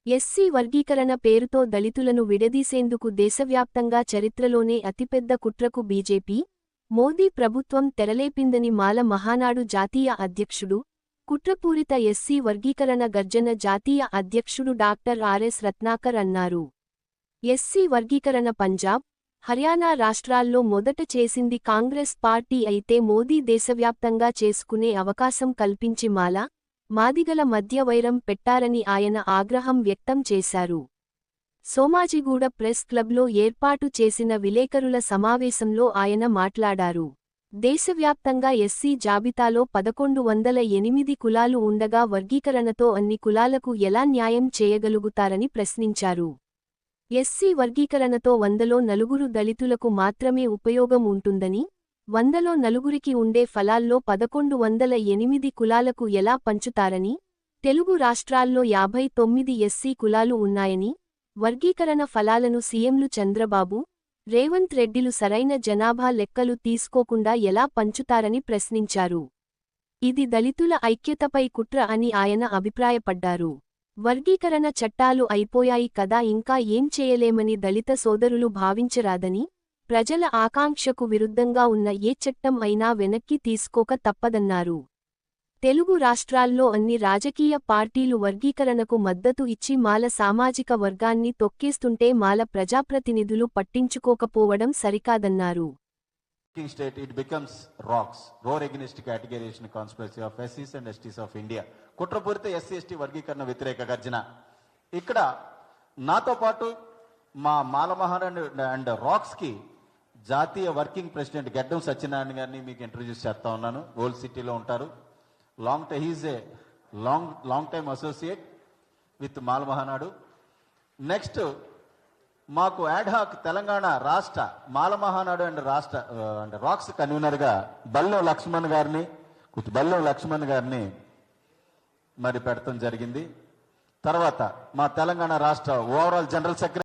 SC వర్గీకరణ పేరుతో దళితులను విడదీసేందుకు దేశవ్యాప్తంగా చరిత్రలోనే అతిపెద్ద కుట్రకు బీజేపీ, మోదీ ప్రభుత్వం తెరలేపిందని మాల మహానాడు జాతీయ అధ్యక్షుడు, కుట్రపూరిత ఎస్సీ వర్గీకరణ గర్జన జాతీయ అధ్యక్షుడు డాక్టర్ ఆర్ఎస్ రత్నాకర్ అన్నారు. ఎస్సీ వర్గీకరణ పంజాబ్, హర్యానా రాష్ట్రాల్లో మొదట చేసింది కాంగ్రెస్ పార్టీ అయితే మోదీ దేశవ్యాప్తంగా చేసుకునే అవకాశం కల్పించి మాదిగల మధ్య వైరం పెట్టారని ఆయన ఆగ్రహం వ్యక్తం చేశారు. సోమాజిగూడ ప్రెస్ క్లబ్లో ఏర్పాటు చేసిన విలేకరుల సమావేశంలో ఆయన మాట్లాడారు. దేశవ్యాప్తంగా ఎస్సీ జాబితాలో 1108 కులాలు ఉండగా వర్గీకరణతో అన్ని కులాలకు ఎలా న్యాయం చేయగలుగుతారని ప్రశ్నించారు. ఎస్సీ వర్గీకరణతో 100లో 4 దళితులకు మాత్రమే ఉపయోగం ఉంటుందని, 100లో 4కి ఉండే ఫలాల్లో 1108 కులాలకు ఎలా పంచుతారని, తెలుగు రాష్ట్రాల్లో 59 ఎస్సీ కులాలు ఉన్నాయని, వర్గీకరణ ఫలాలను సీఎంలు చంద్రబాబు, రేవంత్ రెడ్డిలు సరైన జనాభా లెక్కలు తీసుకోకుండా ఎలా పంచుతారని ప్రశ్నించారు. ఇది దళితుల ఐక్యతపై కుట్ర అని ఆయన అభిప్రాయపడ్డారు. వర్గీకరణ చట్టాలు అయిపోయాయి కదా ఇంకా ఏం చేయలేమని దళిత సోదరులు భావించరాదని, ప్రజల ఆకాంక్షకు విరుద్ధంగా ఉన్న ఏ చట్టం అయినా వెనక్కి తీసుకోక తప్పదన్నారు. తెలుగు రాష్ట్రాల్లో అన్ని రాజకీయ పార్టీలు వర్గీకరణకు మద్దతు ఇచ్చి మాల సామాజిక వర్గాన్ని తొక్కేస్తుంటే మాల ప్రజాప్రతినిధులు పట్టించుకోకపోవడం సరికాదన్నారు. State it becomes rocks roar against categorization conspiracy of SCs and STs of India కుట్రపూరిత SC ST వర్గీకరణ వ్యతిరేక గర్జన. ఇక్కడ నాతో పాటు మా మాల మహారాణి అండ్ రాక్స్ కి జాతీయ వర్కింగ్ ప్రెసిడెంట్ గడ్డం సత్యనారాయణ గారిని మీకు ఇంట్రడ్యూస్ చేస్తా ఉన్నాను. ఓల్డ్ సిటీలో ఉంటారు. He's a long time associate with Mala Mahanadu. Next మాకు యాడ్హాక్ తెలంగాణ రాష్ట్ర మాల మహానాడు అండ్ రాష్ట్ర అండ్ రాక్స్ కన్వీనర్గా బల్లెం లక్ష్మణ్ గారిని మరి పెడతాం జరిగింది. తర్వాత మా తెలంగాణ రాష్ట్ర ఓవరాల్ జనరల్ సెక్రటరీ